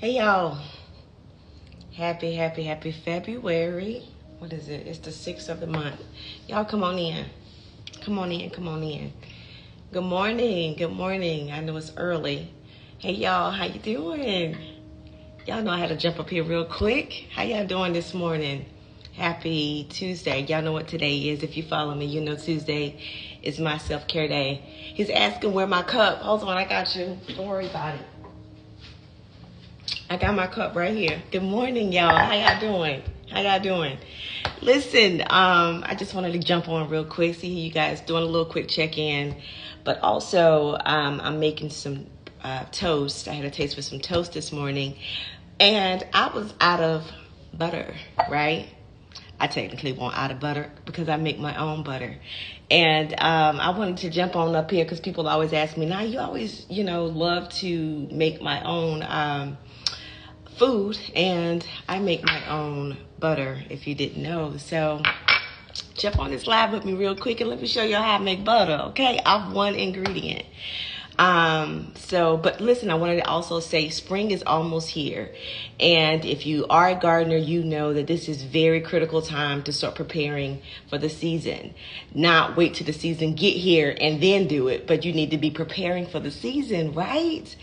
Hey y'all, happy February. What is it? It's the 6th of the month. Y'all come on in. Come on in. Good morning. I know it's early. Hey y'all, how you doing? Y'all know I had to jump up here real quick. How y'all doing this morning? Happy Tuesday. Y'all know what today is. If you follow me, you know Tuesday is my self-care day. He's asking where my cup. Hold on, I got you. Don't worry about it. I got my cup right here. Good morning, y'all. How y'all doing? Listen, I just wanted to jump on real quick, see you guys doing a little quick check-in. But also, I'm making some toast. I had a taste for some toast this morning. And I was out of butter, right? I technically want out of butter because I make my own butter. And I wanted to jump on up here because people always ask me, now you always, love to make my own food, and I make my own butter, if you didn't know. So jump on this live with me real quick and let me show you how I make butter, okay? Off one ingredient. But listen, I wanted to also say spring is almost here. And if you are a gardener, you know that this is very critical time to start preparing for the season. Not wait till the season get here and then do it, but you need to be preparing for the season, right?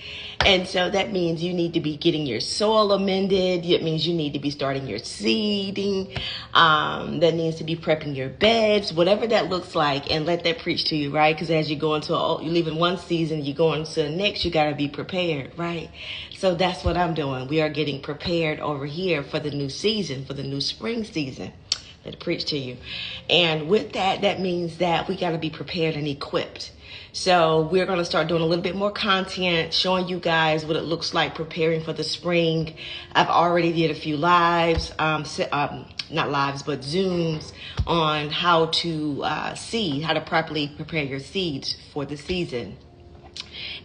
And so that means you need to be getting your soil amended. It means you need to be starting your seeding. That needs to be prepping your beds, whatever that looks like, and let that preach to you, right? Because as you go into you leave in one season, you go into the next, you got to be prepared, right? So that's what I'm doing. We are getting prepared over here for the new season, for the new spring season. Let it preach to you. And with that, that means that we got to be prepared and equipped. So we're going to start doing a little bit more content, showing you guys what it looks like preparing for the spring. I've already did a few lives, not lives, but Zooms on how to seed, how to properly prepare your seeds for the season.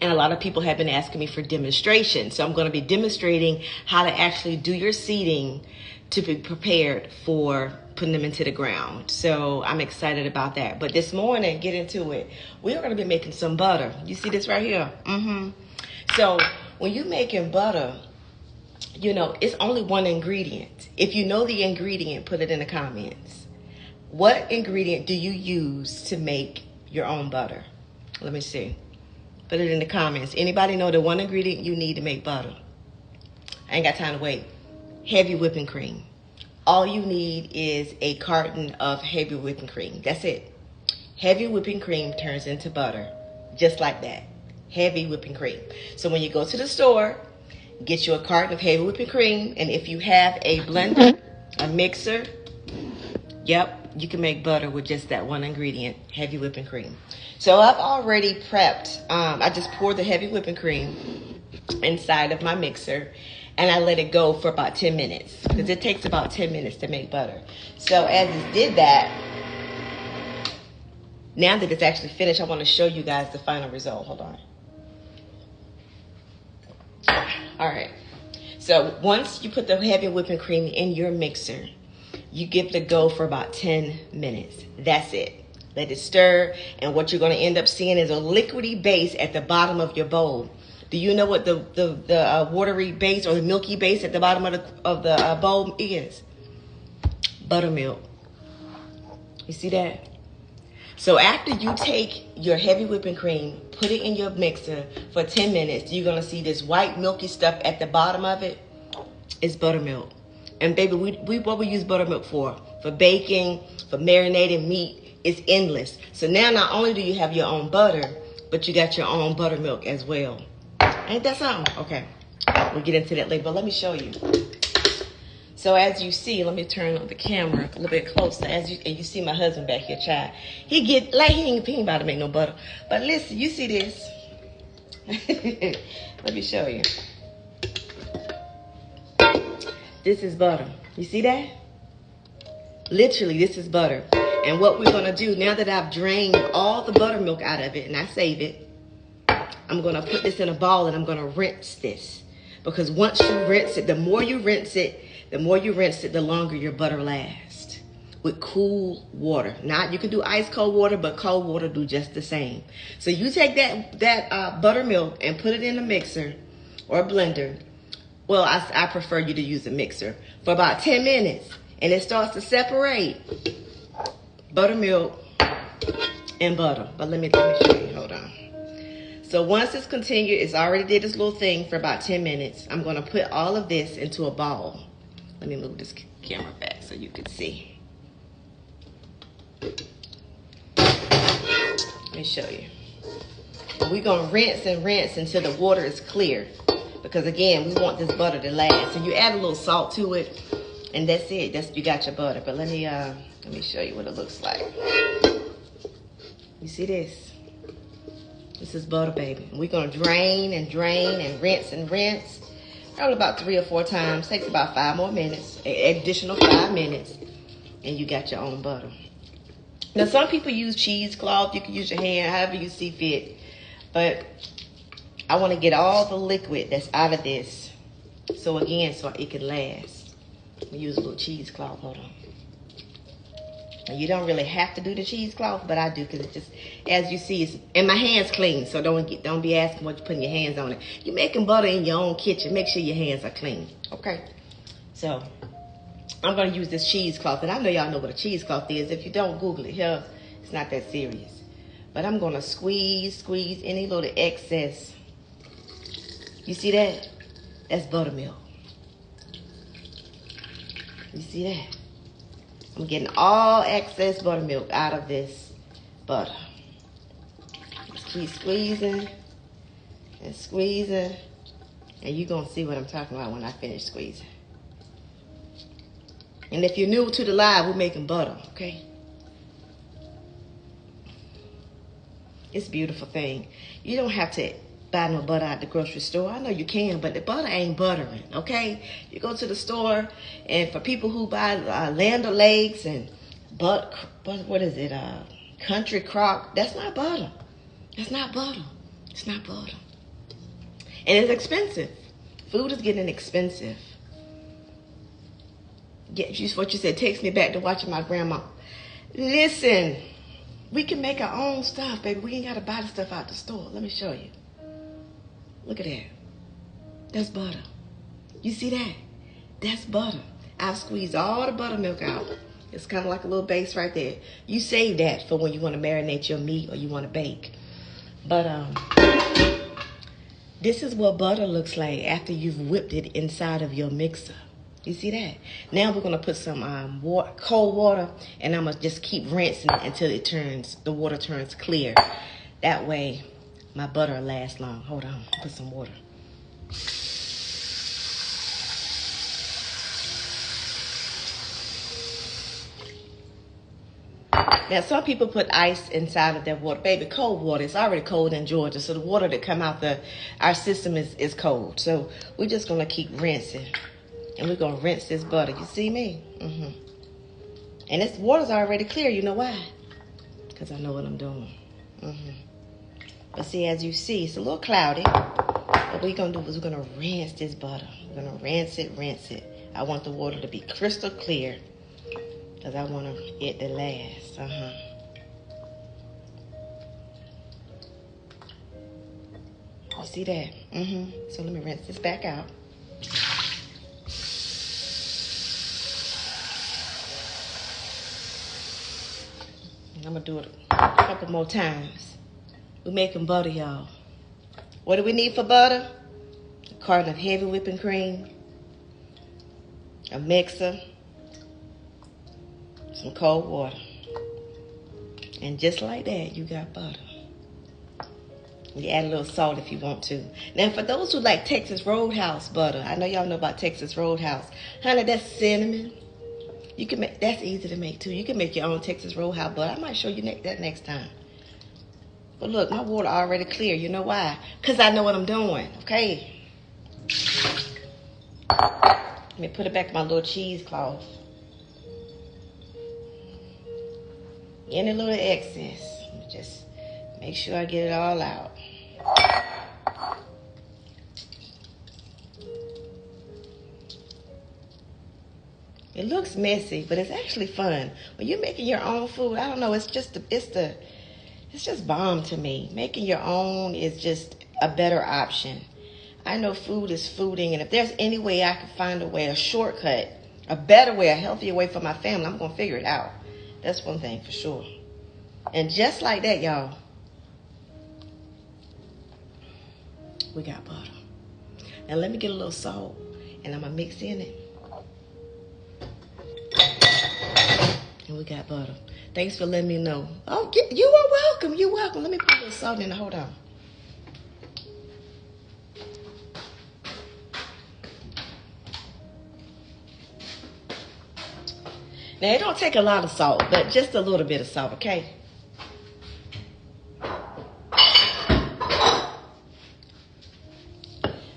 And a lot of people have been asking me for demonstrations. So I'm going to be demonstrating how to actually do your seeding to be prepared for putting them into the ground. So I'm excited about that. But this morning, get into it. We are going to be making some butter. You see this right here? So when you're making butter, it's only one ingredient. If you know the ingredient, put it in the comments. What ingredient do you use to make your own butter? Let me see. Put it in the comments. Anybody know the one ingredient you need to make butter? I ain't got time to wait. Heavy whipping cream. All you need is a carton of heavy whipping cream. That's it. Heavy whipping cream turns into butter. Just like that. Heavy whipping cream. So when you go to the store, get you a carton of heavy whipping cream. And if you have a blender, a mixer, you can make butter with just that one ingredient, heavy whipping cream. So I've already prepped. I just poured the heavy whipping cream inside of my mixer. And I let it go for about 10 minutes. Because it takes about 10 minutes to make butter. So as it did that, now that it's actually finished, I want to show you guys the final result. Hold on. All right. So once you put the heavy whipping cream in your mixer, you give it a go for about 10 minutes. That's it. Let it stir. And what you're going to end up seeing is a liquidy base at the bottom of your bowl. Do you know what the watery base or the milky base at the bottom of the bowl is? Buttermilk. You see that? So after you take your heavy whipping cream, put it in your mixer for 10 minutes, you're going to see this white milky stuff at the bottom of it. It's buttermilk. And baby, what we use buttermilk for? For baking, for marinating meat. It's endless. So now not only do you have your own butter, but you got your own buttermilk as well. Ain't that something? Okay, we'll get into that later, but let me show you. So as you see, let me turn on the camera a little bit closer. And you see my husband back here, child. He ain't about to make no butter. But listen, you see this? Let me show you. This is butter. You see that? Literally, this is butter. And what we're gonna do, now that I've drained all the buttermilk out of it and I save it, I'm going to put this in a bowl and I'm going to rinse this. Because once you rinse it, the more you rinse it, the longer your butter lasts. With cool water. You can do ice cold water, but cold water do just the same. So you take that buttermilk and put it in a mixer or a blender. well, I prefer you to use a mixer for about 10 minutes, and it starts to separate buttermilk and butter. But let me show you. Hold on. So once it's continued, it's already did this little thing for about 10 minutes. I'm going to put all of this into a bowl. Let me move this camera back so you can see. Let me show you. We're going to rinse and rinse until the water is clear. Because again, we want this butter to last. So you add a little salt to it, and that's it. You got your butter. But let me show you what it looks like. You see this? This is butter, baby. And we're gonna drain and drain and rinse. Probably about 3 or 4 times. Takes about 5 more minutes. Additional 5 minutes, and you got your own butter. Now, some people use cheesecloth. You can use your hand, however you see fit. But I want to get all the liquid that's out of this. So again, so it can last. We use a little cheesecloth. Hold on. Now, you don't really have to do the cheesecloth, but I do because it just, as you see, it's, and my hands clean. So don't be asking what you're putting your hands on it. You're making butter in your own kitchen. Make sure your hands are clean. Okay. So I'm going to use this cheesecloth, and I know y'all know what a cheesecloth is. If you don't, Google it. Here, it's not that serious. But I'm going to squeeze any little excess. You see that? That's buttermilk. You see that? I'm getting all excess buttermilk out of this butter. Just keep squeezing and squeezing. And you're going to see what I'm talking about when I finish squeezing. And if you're new to the live, we're making butter, okay? It's a beautiful thing. You don't have to buy no butter at the grocery store. I know you can, but the butter ain't buttering, okay? You go to the store, and for people who buy Land O'Lakes and Country Crock, that's not butter. That's not butter. It's not butter. And it's expensive. Food is getting expensive. Yeah, just what you said takes me back to watching my grandma. Listen, we can make our own stuff, baby. We ain't got to buy the stuff out the store. Let me show you. Look at that. That's butter. You see that? That's butter. I've squeezed all the buttermilk out. It's kind of like a little base right there. You save that for when you want to marinate your meat or you want to bake. But this is what butter looks like after you've whipped it inside of your mixer. You see that? Now we're going to put some cold water, and I'm going to just keep rinsing it until the water turns clear. That way, my butter will last long. Hold on, put some water. Now, some people put ice inside of their water. Baby, cold water. It's already cold in Georgia, so the water that come out our system is cold. So we're just going to keep rinsing. And we're going to rinse this butter. You see me? And this water's already clear. You know why? Because I know what I'm doing. But see, as you see, it's a little cloudy. What we're going to do is we're going to rinse this butter. We're going to rinse it. I want the water to be crystal clear because I want it to last. You see that? So let me rinse this back out. I'm going to do it a couple more times. We're making butter, y'all. What do we need for butter? A carton of heavy whipping cream, a mixer, some cold water. And just like that, you got butter. You add a little salt if you want to. Now, for those who like Texas Roadhouse butter, I know y'all know about Texas Roadhouse. Honey, that's cinnamon. You can make, that's easy to make too. You can make your own Texas Roadhouse butter. I might show you that next time. But look, my water already clear. You know why? Because I know what I'm doing, okay? Let me put it back in my little cheesecloth. Any little excess, just make sure I get it all out. It looks messy, but it's actually fun. When you're making your own food, I don't know, it's just bomb to me. Making your own is just a better option. I know food is fooding, and if there's any way I can find a way, a shortcut, a better way, a healthier way for my family, I'm going to figure it out. That's one thing for sure. And just like that, y'all, we got butter. Now let me get a little salt, and I'm going to mix in it. And we got butter. Thanks for letting me know. Oh, you are welcome. You're welcome. Let me put a little salt in there. Hold on. Now, it don't take a lot of salt, but just a little bit of salt, okay?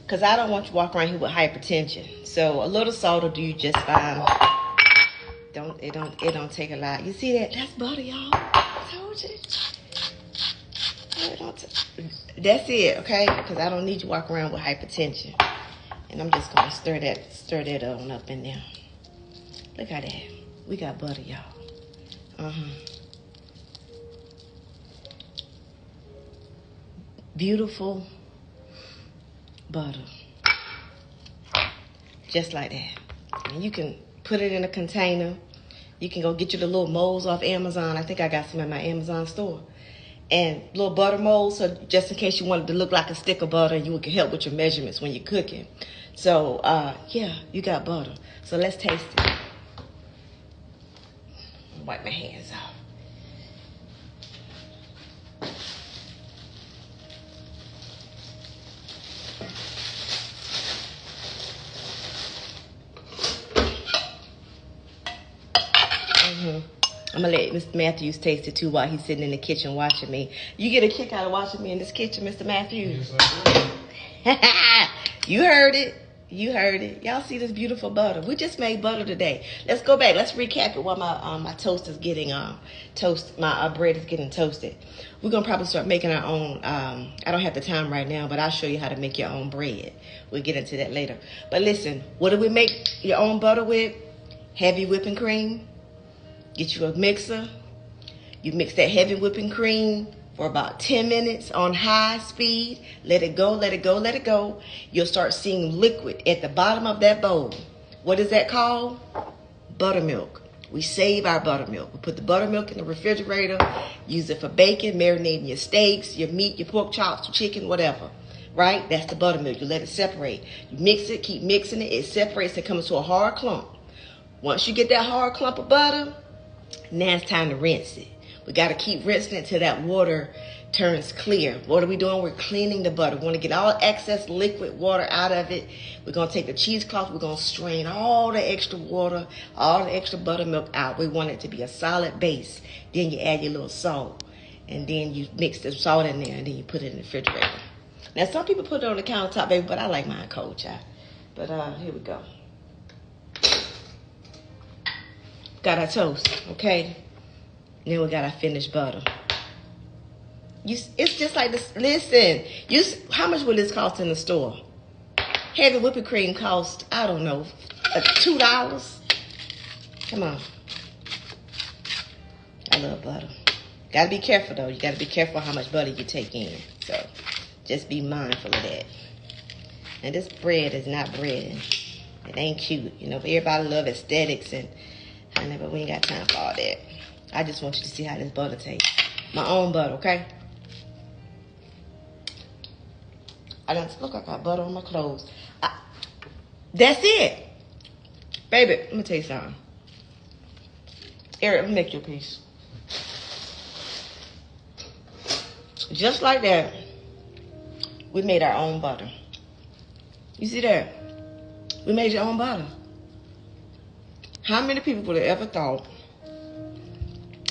Because I don't want you to walk around here with hypertension. So a little salt will do you just fine. It don't take a lot. You see that? That's butter, y'all. I told you. That's it, okay? Because I don't need you to walk around with hypertension. And I'm just gonna stir that on up in there. Look at that. We got butter, y'all. Beautiful butter. Just like that. And you can put it in a container. You can go get you the little molds off Amazon. I think I got some in my Amazon store. And little butter molds, so just in case you wanted to look like a stick of butter, you can help with your measurements when you're cooking. So, yeah, you got butter. So let's taste it. Wipe my hands off. I'm gonna let Mr. Matthews taste it too while he's sitting in the kitchen watching me. You get a kick out of watching me in this kitchen, Mr. Matthews? Yes, I do. You heard it. You heard it. Y'all see this beautiful butter? We just made butter today. Let's go back. Let's recap it while my toast is getting my bread is getting toasted. We're gonna probably start making our own. I don't have the time right now, but I'll show you how to make your own bread. We'll get into that later. But listen, what do we make your own butter with? Heavy whipping cream. Get you a mixer. You mix that heavy whipping cream for about 10 minutes on high speed. Let it go, let it go, let it go. You'll start seeing liquid at the bottom of that bowl. What is that called? Buttermilk. We save our buttermilk. We put the buttermilk in the refrigerator. Use it for bacon, marinating your steaks, your meat, your pork chops, your chicken, whatever. Right? That's the buttermilk. You let it separate. You mix it, keep mixing it. It separates and comes to a hard clump. Once you get that hard clump of butter, now it's time to rinse it. We got to keep rinsing it till that water turns clear. What are we doing? We're cleaning the butter. We want to get all excess liquid water out of it. We're going to take the cheesecloth. We're going to strain all the extra water, all the extra buttermilk out. We want it to be a solid base. Then you add your little salt. And then you mix the salt in there. And then you put it in the refrigerator. Now, some people put it on the countertop, baby, but I like mine cold, child. But here we go. Got our toast, okay? Then we got our finished butter. It's just like this. Listen, how much would this cost in the store? Heavy whipping cream cost, I don't know, $2. Come on. I love butter. Gotta be careful though. You gotta be careful how much butter you take in. So just be mindful of that. And this bread is not bread. It ain't cute. You know, everybody love aesthetics and but we ain't got time for all that. I just want you to see how this butter tastes. My own butter, okay? I don't look like I got butter on my clothes. That's it. Baby, let me tell you something. Eric, let me make you a piece. Just like that, we made our own butter. You see that? We made your own butter. How many people would have ever thought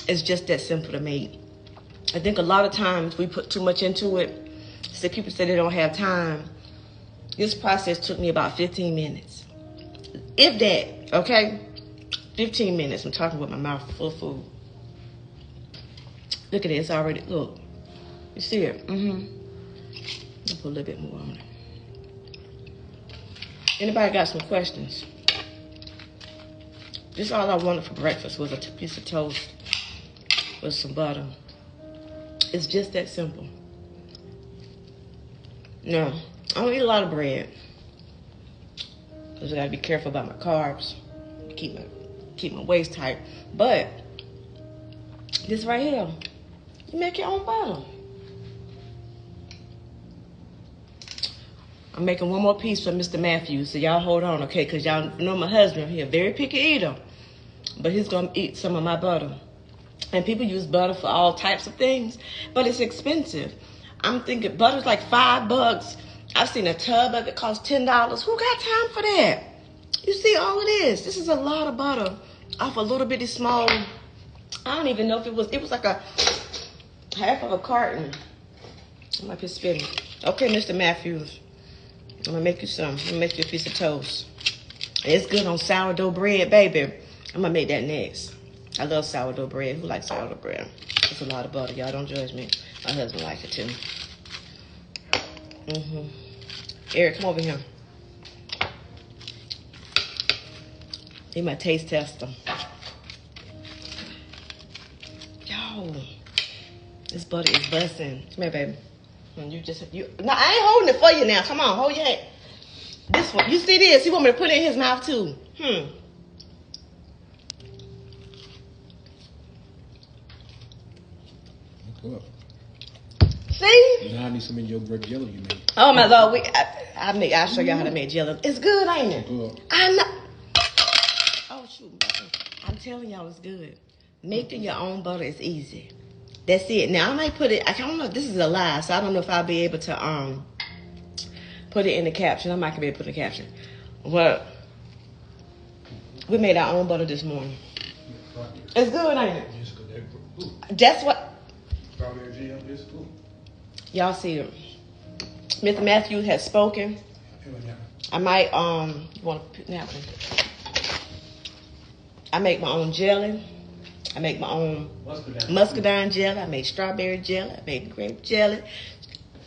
it's just that simple to make? I think a lot of times we put too much into it. So people say they don't have time. This process took me about 15 minutes. If that, okay? 15 minutes. I'm talking with my mouth full of food. Look at it. It's already, look. You see it? I'll put a little bit more on it. Anybody got some questions? This is all I wanted for breakfast was a piece of toast with some butter. It's just that simple. Now, I don't eat a lot of bread. Cause I gotta be careful about my carbs. Keep my waist tight. But this right here, you make your own butter. I'm making one more piece for Mr. Matthews, so y'all hold on, okay? Because y'all know my husband, he's a very picky eater. But he's going to eat some of my butter. And people use butter for all types of things, but it's expensive. I'm thinking butter's like $5. I've seen a tub of it cost $10. Who got time for that? You see all of this. This is a lot of butter off a little bitty small. I don't even know if it was like a half of a carton. I might be spitting. Okay, Mr. Matthews. I'm gonna make you some. I'm gonna make you a piece of toast. It's good on sourdough bread, baby. I'm gonna make that next. I love sourdough bread. Who likes sourdough bread? It's a lot of butter. Y'all don't judge me. My husband likes it too. Eric, come over here. He my taste tester. Yo, this butter is busting. Come here, baby. No, I ain't holding it for you now. Come on, hold your hand. This one, you see this? He want me to put it in his mouth too. Look. See? Now I need some of your grape jello you made. Oh my Lord, I'll show y'all how to make jello. It's good, ain't it? Good. I know. Oh shoot, I'm telling y'all it's good. Making your own butter is easy. That's it. Now I might put it. I don't know. This is a lie, so I don't know if I'll be able to put it in the caption. I might be able to put in the caption. Well, we made our own butter this morning. It's good, ain't it? That's what. Y'all see it. Mr. Matthews has spoken. I might you want to put napkin? I make my own jelly. I make my own muscadine jelly. I make strawberry jelly. I make grape jelly.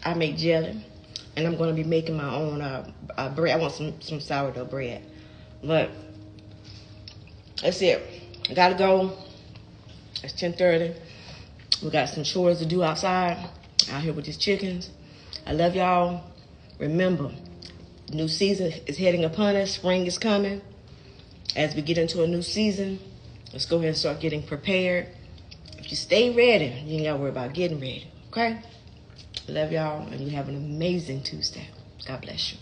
I make jelly. And I'm going to be making my own bread. I want some sourdough bread. But that's it. I got to go. It's 10:30. We got some chores to do outside. Out here with these chickens. I love y'all. Remember, new season is heading upon us. Spring is coming. As we get into a new season, let's go ahead and start getting prepared. If you stay ready, you ain't got to worry about getting ready. Okay? Love y'all, and you have an amazing Tuesday. God bless you.